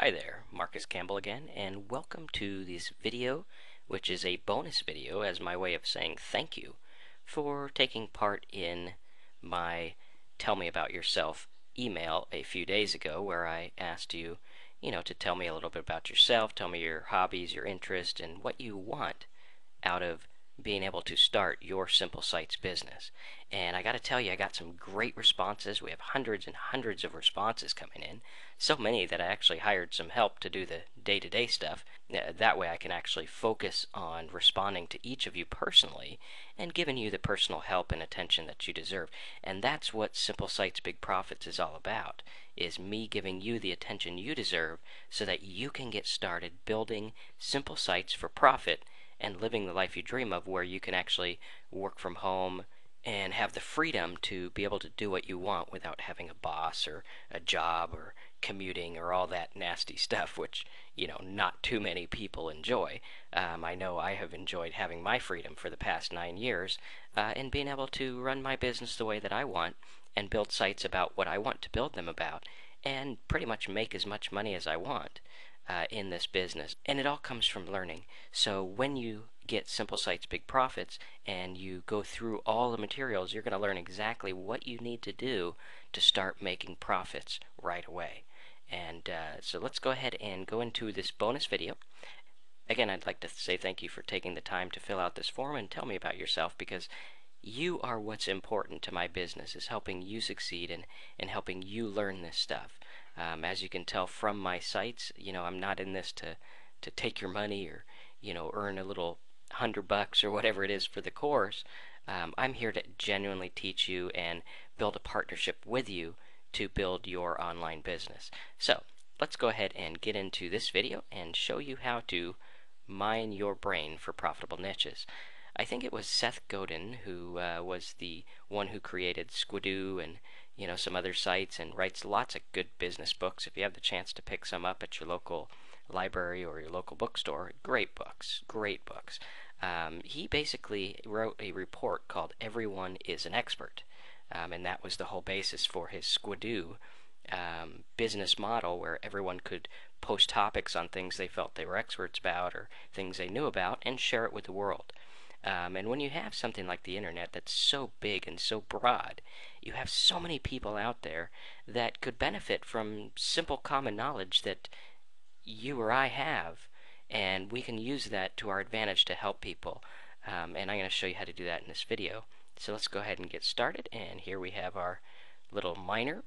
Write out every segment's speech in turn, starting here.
Hi there, Marcus Campbell again, and welcome to this video, which is a bonus video as my way of saying thank you for taking part in my Tell Me About Yourself email a few days ago, where I asked you, to tell me a little bit about yourself, tell me your hobbies, your interests, and what you want out of being able to start your Simple Sites business. And I got to tell you, I got some great responses. We have hundreds and hundreds of responses coming in. So many that I actually hired some help to do the day-to-day stuff. That way I can actually focus on responding to each of you personally and giving you the personal help and attention that you deserve. And that's what Simple Sites Big Profits is all about, is me giving you the attention you deserve so that you can get started building simple sites for profit and living the life you dream of, where you can actually work from home and have the freedom to be able to do what you want without having a boss or a job or commuting or all that nasty stuff, which, not too many people enjoy. I know I have enjoyed having my freedom for the past 9 years, and being able to run my business the way that I want and build sites about what I want to build them about and pretty much make as much money as I want in this business. And it all comes from learning. So when you get Simple Sites Big Profits and you go through all the materials, you're going to learn exactly what you need to do to start making profits right away. And so let's go ahead and go into this bonus video. Again, I'd like to say thank you for taking the time to fill out this form and tell me about yourself, because you are what's important to my business, is helping you succeed and helping you learn this stuff. As you can tell from my sites, I'm not in this to take your money or, earn a little $100 or whatever it is for the course. I'm here to genuinely teach you and build a partnership with you to build your online business. So let's go ahead and get into this video and show you how to mine your brain for profitable niches. I think it was Seth Godin who was the one who created Squidoo and some other sites, and writes lots of good business books. If you have the chance to pick some up at your local library or your local bookstore, great books, great books. He basically wrote a report called Everyone is an Expert, and that was the whole basis for his Squidoo business model, where everyone could post topics on things they felt they were experts about or things they knew about and share it with the world. And when you have something like the internet that's so big and so broad, you have so many people out there that could benefit from simple common knowledge that you or I have, and we can use that to our advantage to help people. And I'm going to show you how to do that in this video. So let's go ahead and get started. And here we have our little miner.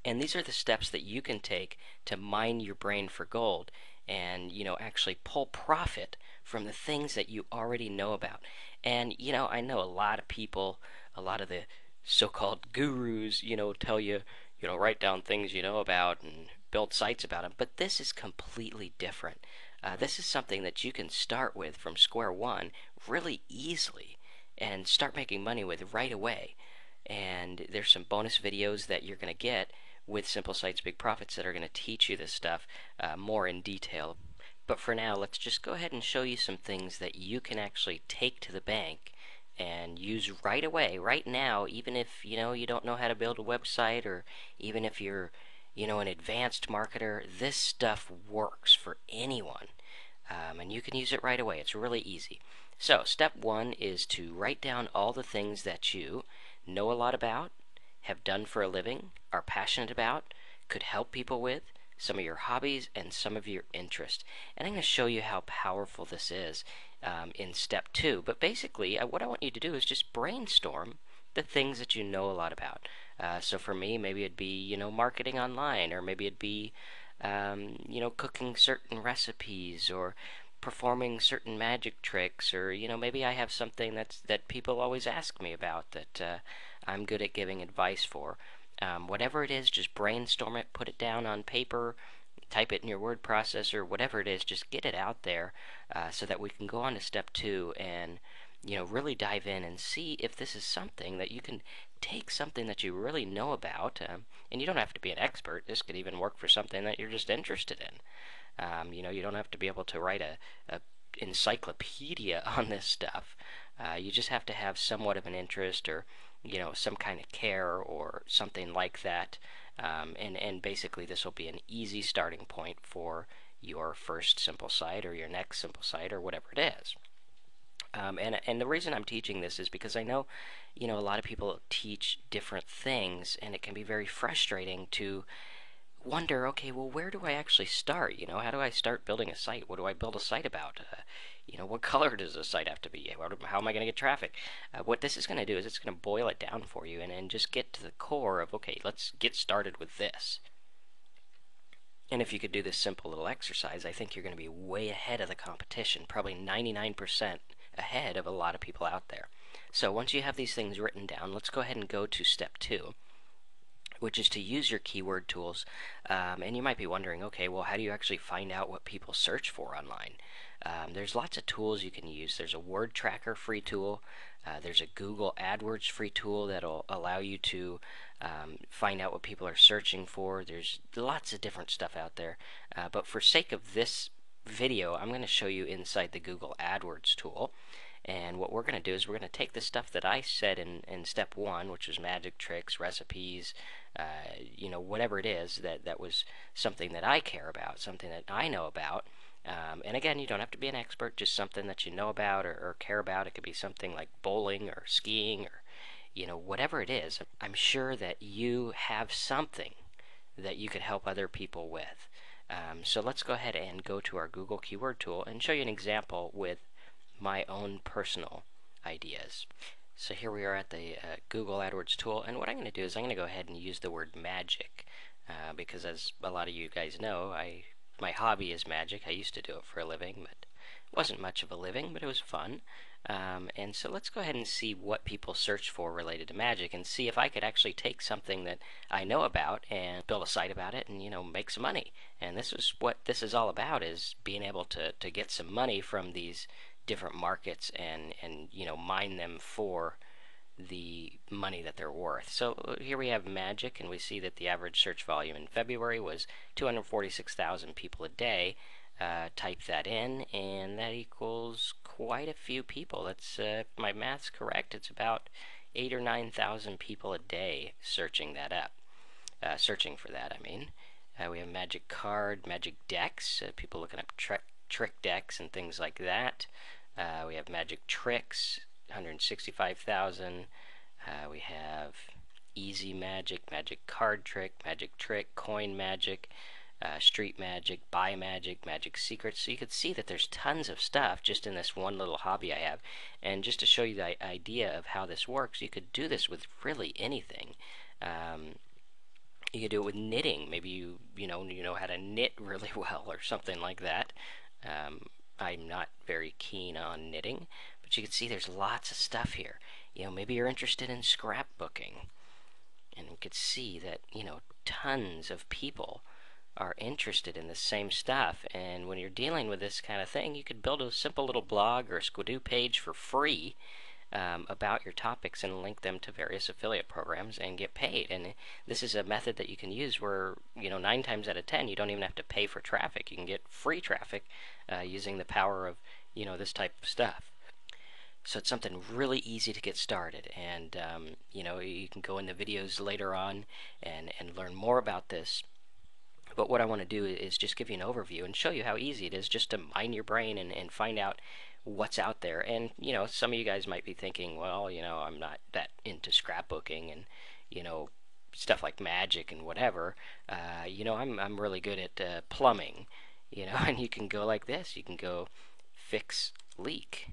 And these are the steps that you can take to mine your brain for gold and, actually pull profit from the things that you already know about. And, I know a lot of people, a lot of the so-called gurus, tell you, write down things you know about and build sites about them. But this is completely different. This is something that you can start with from square one really easily and start making money with right away. And there's some bonus videos that you're going to get with Simple Sites Big Profits that are going to teach you this stuff more in detail. But for now, let's just go ahead and show you some things that you can actually take to the bank and use right away, right now, even if you don't know how to build a website, or even if you're an advanced marketer. This stuff works for anyone, and you can use it right away. It's really easy. So step one is to write down all the things that you know a lot about, have done for a living, are passionate about, could help people with, some of your hobbies, and some of your interests. And I'm going to show you how powerful this is in step two. But basically, what I want you to do is just brainstorm the things that you know a lot about. So for me, maybe it'd be, marketing online, or maybe it'd be, cooking certain recipes, or performing certain magic tricks, or maybe I have something that people always ask me about that I'm good at giving advice for. Whatever it is, just brainstorm it, put it down on paper, type it in your word processor, whatever it is, just get it out there so that we can go on to step two and really dive in and see if this is something that you can take something that you really know about, and you don't have to be an expert. This could even work for something that you're just interested in. You don't have to be able to write a encyclopedia on this stuff. You just have to have somewhat of an interest, or some kind of care or something like that, And basically this will be an easy starting point for your first simple site or your next simple site or whatever it is. And the reason I'm teaching this is because I know, a lot of people teach different things, and it can be very frustrating to wonder, okay, well, where do I actually start? How do I start building a site? What do I build a site about? What color does a site have to be? How am I going to get traffic? What this is going to do is it's going to boil it down for you and just get to the core of, okay, let's get started with this. And if you could do this simple little exercise, I think you're going to be way ahead of the competition, probably 99% ahead of a lot of people out there. So once you have these things written down, let's go ahead and go to step 2, which is to use your keyword tools. And you might be wondering, okay, well, how do you actually find out what people search for online? There's lots of tools you can use. There's a word tracker free tool. There's a Google AdWords free tool that'll allow you to find out what people are searching for. There's lots of different stuff out there. But for sake of this video, I'm going to show you inside the Google AdWords tool. And what we're going to do is we're going to take the stuff that I said in step 1, which was magic tricks, recipes, whatever it is that was something that I care about, something that I know about. And again, you don't have to be an expert, just something that you know about or care about. It could be something like bowling or skiing or, whatever it is. I'm sure that you have something that you could help other people with. So let's go ahead and go to our Google keyword tool and show you an example with my own personal ideas. So here we are at the Google AdWords tool, and what I'm going to do is I'm going to go ahead and use the word magic because, as a lot of you guys know, my hobby is magic. I used to do it for a living, but it wasn't much of a living, but it was fun. And so let's go ahead and see what people search for related to magic and see if I could actually take something that I know about and build a site about it and, make some money. And this is what this is all about, is being able to get some money from these different markets and mine them for the money that they're worth. So here we have magic, and we see that the average search volume in February was 246,000 people a day. Type that in, and that equals quite a few people. That's, if my math's correct, it's about 8,000 or 9,000 people a day searching that up. Searching for that, I mean. We have magic card, magic decks, people looking up trick decks and things like that. We have magic tricks, 165,000. We have easy magic, magic card trick, magic trick, coin magic, street magic, buy magic, magic secrets. So you can see that there's tons of stuff just in this one little hobby I have. And just to show you the idea of how this works, you could do this with really anything. You could do it with knitting. Maybe you know how to knit really well or something like that. I'm not very keen on knitting, but you can see there's lots of stuff here. Maybe you're interested in scrapbooking, and you could see that tons of people are interested in the same stuff. And when you're dealing with this kind of thing, you could build a simple little blog or a Squidoo page for free about your topics and link them to various affiliate programs and get paid. And this is a method that you can use where 9 times out of 10 you don't even have to pay for traffic. You can get free traffic using the power of this type of stuff. So it's something really easy to get started, and you can go in the videos later on and learn more about this. But what I want to do is just give you an overview and show you how easy it is just to mine your brain and find out what's out there. And some of you guys might be thinking, well, I'm not that into scrapbooking and stuff like magic and whatever. I'm really good at plumbing, and you can go like this. You can go fix leak,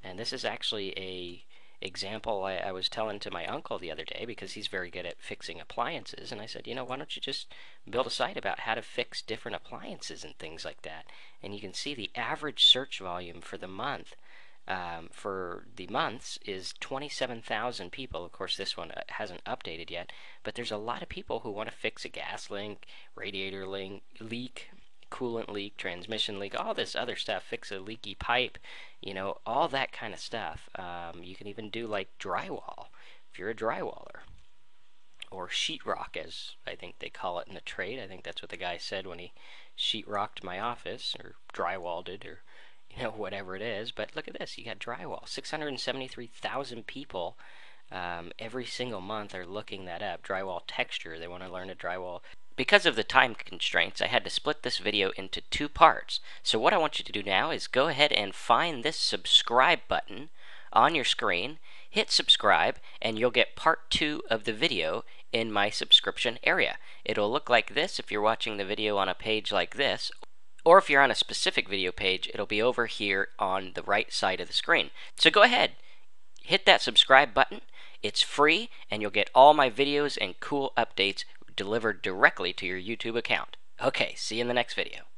and this is actually a example I was telling to my uncle the other day, because he's very good at fixing appliances, and I said, why don't you just build a site about how to fix different appliances and things like that. And you can see the average search volume for the month for the months is 27,000 people. Of course, this one hasn't updated yet, but there's a lot of people who want to fix a gas leak, radiator leak, coolant leak, transmission leak, all this other stuff, fix a leaky pipe, all that kind of stuff. You can even do like drywall if you're a drywaller, or sheetrock, as I think they call it in the trade. I think that's what the guy said when he sheetrocked my office, or drywalled it, or whatever it is. But look at this, you got drywall. 673,000 people every single month are looking that up. Drywall texture, they want to learn to drywall. Because of the time constraints, I had to split this video into 2 parts. So what I want you to do now is go ahead and find this subscribe button on your screen, hit subscribe, and you'll get part 2 of the video in my subscription area. It'll look like this if you're watching the video on a page like this, or if you're on a specific video page, it'll be over here on the right side of the screen. So go ahead, hit that subscribe button. It's free, and you'll get all my videos and cool updates delivered directly to your YouTube account. Okay, see you in the next video.